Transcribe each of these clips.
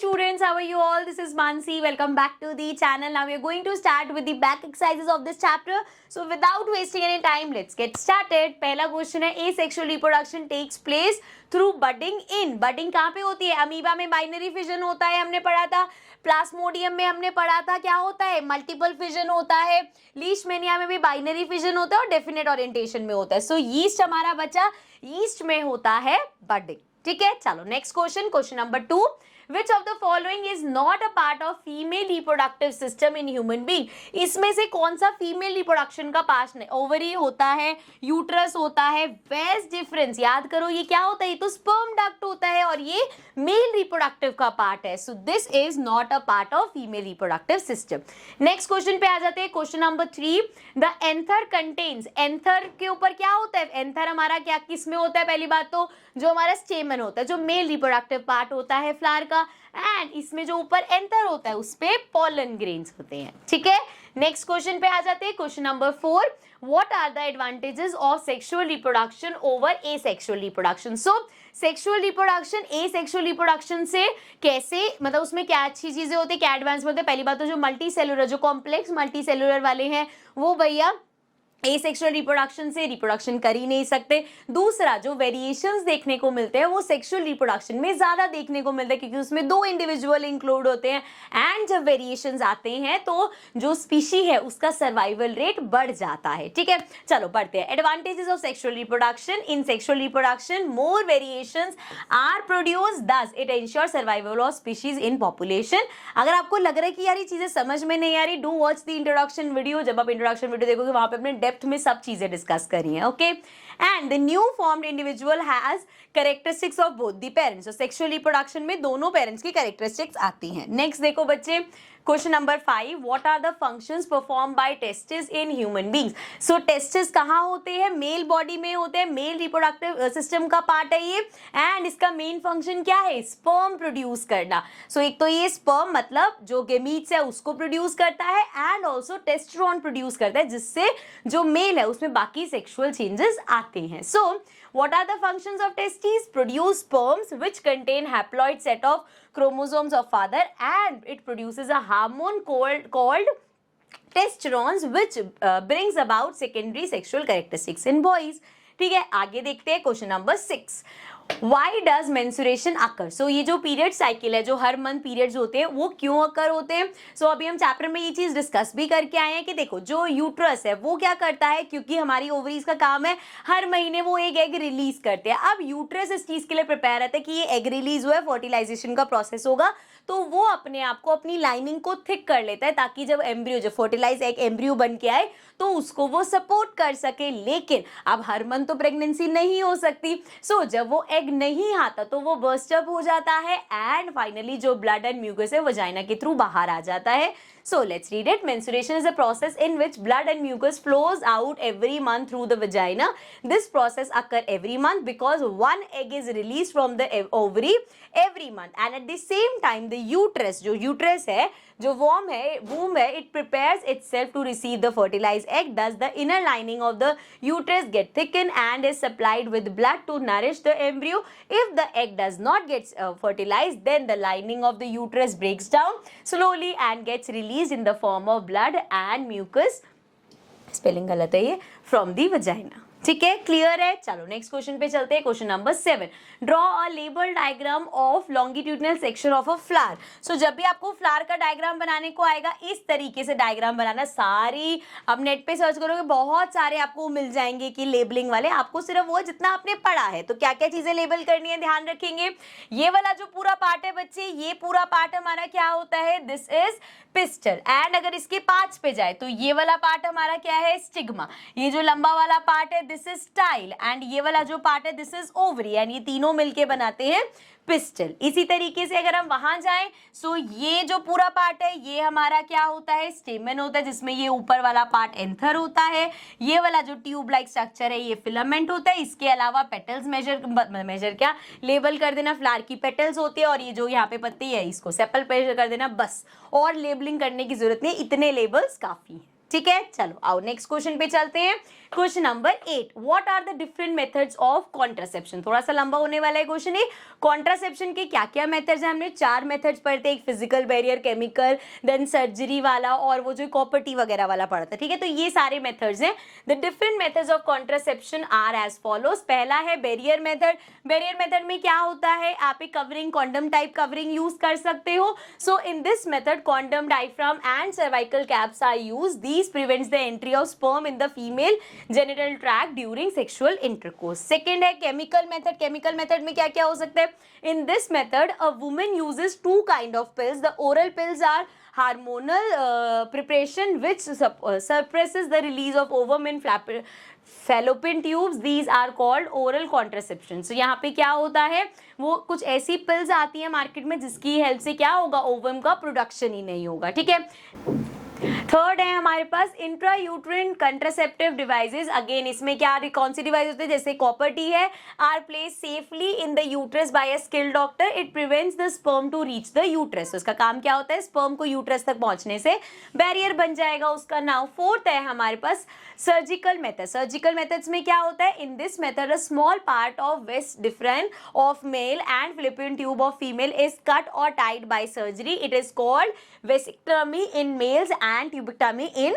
students, how are you all? This is Mansi. Welcome back to the channel. Now we are going to start with the back exercises of this chapter. So without wasting any time, let's get started. पहला question है, asexual reproduction takes place through budding in. budding कहाँ पे होती है? Amoeba में binary fission होता है, हमने पढ़ा था. प्लास्मोडियम में हमने पढ़ा था क्या होता है, मल्टीपल फिजन होता है. लीशमैनिया में भी बाइनरी फिजन होता है और डेफिनेट ओरिएंटेशन में होता है. सो यीस्ट हमारा बचा, यीस्ट में होता है बडिंग. ठीक है, चलो next question, question number 2. Which of the following is not a part of female reproductive system in human being? इसमें से कौन सा फीमेल रिप्रोडक्शन का पार्ट नहीं? ओवरी होता है, यूट्रस होता है. वेस्ट डिफरेंस याद करो, ये क्या होता है? ये तो स्पर्म डक्ट होता है और ये मेल रिप्रोडक्टिव का पार्ट है. So this is not a part of female reproductive system. Next question पे आ जाते हैं, question number 3. The anther contains, anther के ऊपर क्या होता है? एंथर हमारा क्या किस में होता है? पहली बात तो जो हमारा स्टेमन होता है, जो मेल रिप्रोडक्टिव पार्ट होता है फ्लावर का, एंड इसमें जो ऊपर एंथर होता है उस पे पॉलन ग्रेन्स होते हैं. ठीक है, नेक्स्ट क्वेश्चन पे आ जाते हैं, question number 4. What are the advantages of sexual reproduction over asexual reproduction? So sexual reproduction asexual reproduction से कैसे, मतलब उसमें क्या अच्छी चीजें होती है, क्या एडवांस होते हैं? पहली बात तो जो मल्टी सेलुलर, जो कॉम्प्लेक्स मल्टी सेलुलर वाले हैं वो भैया एसेक्सुअल रिप्रोडक्शन से रिप्रोडक्शन कर ही नहीं सकते. दूसरा, जो वेरिएशंस देखने को मिलते हैं वो सेक्सुअल रिप्रोडक्शन में ज्यादा देखने को मिलते हैं क्योंकि उसमें 2 इंडिविजुअल इंक्लूड होते हैं. एंड जब वेरिएशंस आते हैं तो जो स्पीशी है उसका सर्वाइवल रेट बढ़ जाता है. ठीक है, चलो बढ़ते हैं. Advantages of sexual reproduction. In sexual reproduction more variations are produced, thus it ensure survival of species in population. अगर आपको लग रहा है कि यार ये चीजें समझ में नहीं आ रही, do watch the introduction video. जब आप इंट्रोडक्शन वीडियो देखोगे वहां पे अपने में सब चीजें डिस्कस करी हैं. Okay, and the new formed individual has characteristics of both the parents. तो सेक्सुअल रिप्रोडक्शन में दोनों पेरेंट्स की कैरेक्टरिस्टिक्स आती हैं. नेक्स्ट देखो बच्चे, question number 5. What are the functions perform by testis in human beings? So testis कहाँ होते हैं? मेल बॉडी में होते हैं, मेल रिप्रोडक्टिव सिस्टम का पार्ट है ये. एंड इसका मेन फंक्शन क्या है? स्पर्म प्रोड्यूस करना. सो एक तो ये स्पर्म मतलब जो गेमीट्स है उसको प्रोड्यूस करता है एंड ऑल्सो टेस्टोस्टेरोन प्रोड्यूस करता है, जिससे जो मेल है उसमें बाकी सेक्सुअल चेंजेस आते हैं. सो what are the functions of testes? Produce sperms which contain haploid set of chromosomes of father, and it produces a hormone called testosterone which brings about secondary sexual characteristics in boys. ठीक है, आगे देखते हैं, question number 6. Why does menstruation occur? So ये जो period cycle है, जो हर month periods होते हैं वो क्यों अकर होते हैं? सो अभी हम चैप्टर में ये चीज डिस्कस भी करके आए हैं कि देखो जो यूट्रस है वो क्या करता है, क्योंकि हमारी ओवरीज का काम है हर महीने वो एक एग रिलीज करते हैं. अब यूट्रस इस चीज के लिए प्रिपेयर रहता है कि ये एग रिलीज हुआ है, फर्टिलाइजेशन का प्रोसेस होगा, तो वो अपने आप को, अपनी लाइनिंग को थिक कर लेता है ताकि जब एम्ब्रियो, जब फर्टिलाइज एग एम्ब्रियो बन के आए तो उसको वो सपोर्ट कर सके. लेकिन अब हर मंथ तो प्रेगनेंसी नहीं हो सकती. सो जब वो एग नहीं आता तो वो बर्स्ट अप हो जाता है एंड फाइनली जो ब्लड एंड म्यूकस है वजाइना के थ्रू बाहर आ जाता है. So let's read it. Menstruation is a process in which blood and mucus flows out every month through the vagina. This process occurs every month because one egg is released from the ovary every month, and at the same time the uterus, जो uterus है, जो womb है, it prepares itself to receive the fertilized egg. Thus the inner lining of the uterus get thickened and is supplied with blood to nourish the embryo. If the egg does not get fertilized, then the lining of the uterus breaks down slowly and gets released in the form of blood and mucus, spelling गलत है ये, from the vagina. ठीक है, clear है. चलो next question पे चलते हैं, question number 7. Draw a label diagram of longitudinal section of a flower. So जब भी आपको फ्लावर का डायग्राम बनाने को आएगा, इस तरीके से डायग्राम बनाना. सारी अब नेट पे सर्च करोगे बहुत सारे आपको मिल जाएंगे कि लेबलिंग वाले. आपको सिर्फ वो जितना आपने पढ़ा है, तो क्या क्या चीजें लेबल करनी है ध्यान रखेंगे. ये वाला जो पूरा पार्ट है बच्चे, ये पूरा पार्ट हमारा क्या होता है? This is pistol. एंड अगर इसके पार्ट्स पे जाए तो ये वाला पार्ट हमारा क्या है? स्टिग्मा. ये जो लंबा वाला पार्ट है दिस इज स्टाइल, एंड ये वाला जो पार्ट है दिस इज ओवरी, एंड ये तीनों मिलके बनाते हैं पिस्टल. इसी तरीके से अगर हम वहां जाएं, सो ये जो पूरा पार्ट है ये हमारा क्या होता है? स्टेमन होता है, जिसमें ये ऊपर वाला पार्ट एंथर होता है. ये वाला जो ट्यूब लाइक स्ट्रक्चर है ये फिलामेंट होता है. इसके अलावा पेटल्स मेजर क्या लेबल कर देना, फ्लावर की पेटल्स होती है, और ये जो यहाँ पे पत्ती है इसको सेपल मेजर कर देना, बस. और लेबलिंग करने की जरूरत नहीं, इतने लेबल्स काफी है. ठीक है, चलो आओ नेक्स्ट क्वेश्चन पे चलते हैं. Question number 8, what are the different methods of contraception. थोड़ा सा लंबा होने वाला है क्वेश्चन ये। कॉन्ट्रासेप्शन के क्या क्या मेथड्स हैं, हमने 4 मेथड्स पढ़े थे, एक physical barrier, chemical, then surgery वाला और वो जो कॉपर टी वगैरह वाला पढ़ा था, ठीक है। तो ये सारे मेथड्स हैं। The different methods of contraception are as follows. पहला है बैरियर मेथड। बैरियर मेथड में क्या होता है, आप एक covering, condom type covering use कर सकते हो। So in this method condom, diaphragm and cervical caps are use. These prevents the entry of sperm in the female genital tract during sexual intercourse. Second है chemical method. Chemical method में क्या क्या हो सकता है, in this method a woman uses 2 kind of pills. The oral pills are hormonal preparation which suppresses the release of ovum in fallopian tubes. These are called oral contraception. So यहाँ पे क्या होता है, वो कुछ ऐसी पिल्स आती है मार्केट में जिसकी हेल्प से क्या होगा, ओवम का प्रोडक्शन ही नहीं होगा, ठीक है। थर्ड है हमारे पास intra uterine contraceptive devices. Again इसमें क्या, कौन सी डिवाइस होती है, जैसे कॉपर टी है, are place safely in the uterus by a skilled doctor. It prevents the sperm to reach the uterus. उसका काम क्या होता है, स्पर्म को यूट्रस तक पहुंचने से बैरियर बन जाएगा उसका। नाउ फोर्थ है हमारे पास सर्जिकल मेथड। सर्जिकल मेथड्स में क्या होता है, in this method a small part of vas deferens of male and fallopian tube of female is cut और tied by surgery. It is called vasectomy in males and tubectomy in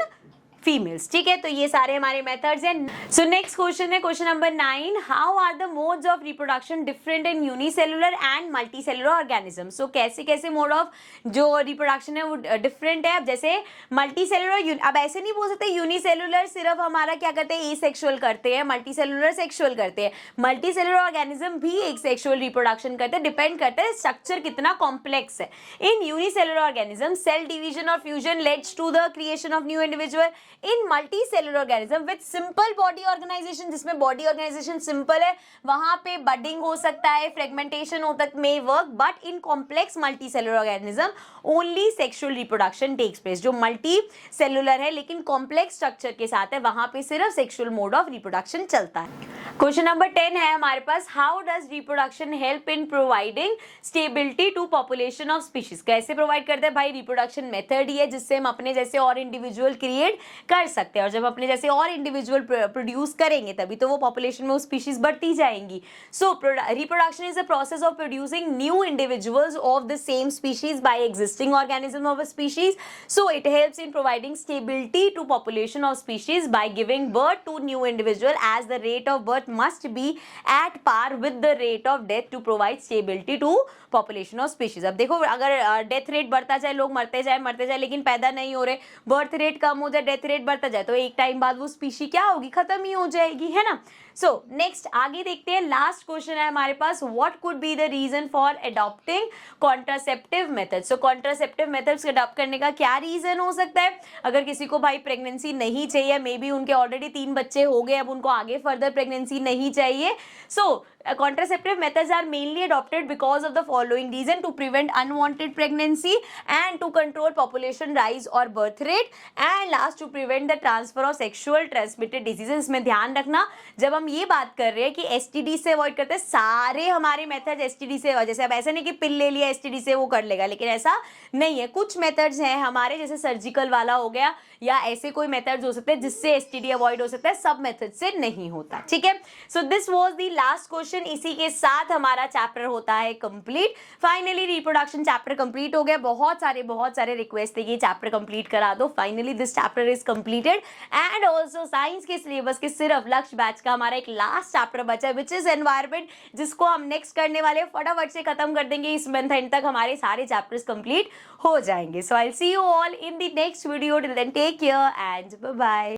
females, ठीक है। तो ये सारे हमारे मेथड्स हैं। So next question है question number 9, how are the modes of reproduction different in unicellular and multicellular organism. So कैसे कैसे मोड ऑफ जो रिप्रोडक्शन है वो डिफरेंट है। अब जैसे मल्टीसेलुलर, अब ऐसे नहीं बोल सकते यूनिसेलुलर सिर्फ हमारा क्या करते हैं, एसेक्सुअल करते हैं, मल्टीसेलुलर सेक्सुअल करते हैं। मल्टीसेलुलर ऑर्गेनिज्म भी एक सेक्सुअल रिप्रोडक्शन करते हैं, डिपेंड करता है स्ट्रक्चर कितना कॉम्प्लेक्स है। In unicellular organism cell division और fusion leads to the creation of new individual. In multicellular organism with simple body organisation, जिसमें बॉडी ऑर्गेनाइजेशन सिंपल है, वहां पे बडिंग हो सकता है, फ्रेगमेंटेशन हो तक में work, but in complex multicellular organism only sexual reproduction takes place. जो मल्टी सेलुलर है लेकिन कॉम्प्लेक्स स्ट्रक्चर के साथ है, वहां पे सिर्फ सेक्सुअल मोड ऑफ रिप्रोडक्शन चलता है। क्वेश्चन नंबर 10 है हमारे पास, how does reproduction help in providing stability to population of species. कैसे प्रोवाइड करते हैं भाई, रिप्रोडक्शन मेथड ही है जिससे हम अपने जैसे और इंडिविजुअल क्रिएट कर सकते हैं, और जब अपने जैसे और इंडिविजुअल प्रोड्यूस करेंगे तभी तो वो पॉपुलेशन में वो स्पीशीज बढ़ती जाएंगी। So reproduction is a process of producing new individuals of the same species by existing organism of a species. So it helps in providing stability to population of species by giving birth to new individual as the rate of birth must be at par with the rate of death to provide stability to population of species। अब देखो अगर death rate बढ़ता जाए, लोग मरते जाए लेकिन पैदा नहीं हो रहे, बर्थ रेट कम हो जाए, डेथ रेट बढ़ता जाए, तो एक टाइम बाद वो स्पीशी क्या होगी, खत्म ही हो जाएगी, है ना। सो नेक्स्ट आगे देखते हैं, लास्ट क्वेश्चन है हमारे पास, what could be the reason for adopting contraceptive methods. So contraceptive methods adopt करने का क्या रीजन हो सकता है। अगर किसी को भाई प्रेगनेंसी नहीं चाहिए, मे बी उनके ऑलरेडी 3 बच्चे हो गए, अब उनको आगे फर्दर प्रेगनेंसी नहीं चाहिए, सो contraceptive methods are mainly adopted because of the following reason: to prevent unwanted pregnancy and to control population rise or birth rate, and last to prevent the transfer of sexual transmitted diseases। इसमें ध्यान रखना जब हम ये बात कर रहे हैं कि STD से अवॉइड करते हैं, सारे हमारे मेथड STD से, जैसे अब ऐसा नहीं कि पिल ले लिया STD से वो कर लेगा, लेकिन ऐसा नहीं है। कुछ मेथड्स हैं हमारे जैसे सर्जिकल वाला हो गया, या ऐसे कोई मेथड्स हो सकते हैं जिससे STD अवॉइड हो सकता है, सब मेथड से नहीं होता, ठीक है। So this was the last question. इसी के साथ हमारा चैप्टर होता है complete. Finally reproduction chapter complete हो गया। बहुत सारे रिक्वेस्ट थे कि चैप्टर कंप्लीट करा दो। Finally this chapter is completed and also science के सिलेबस के सिर्फ लक्ष्य बैच का हमारा एक लास्ट चैप्टर बचा है, विच इज एनवायरमेंट, जिसको हम नेक्स्ट करने वाले फटाफट से खत्म कर देंगे। इस मंथ एंड तक हमारे सारे चैप्टर्स कंप्लीट हो जाएंगे। So I will see you all in the next video. Till then take care and bye bye.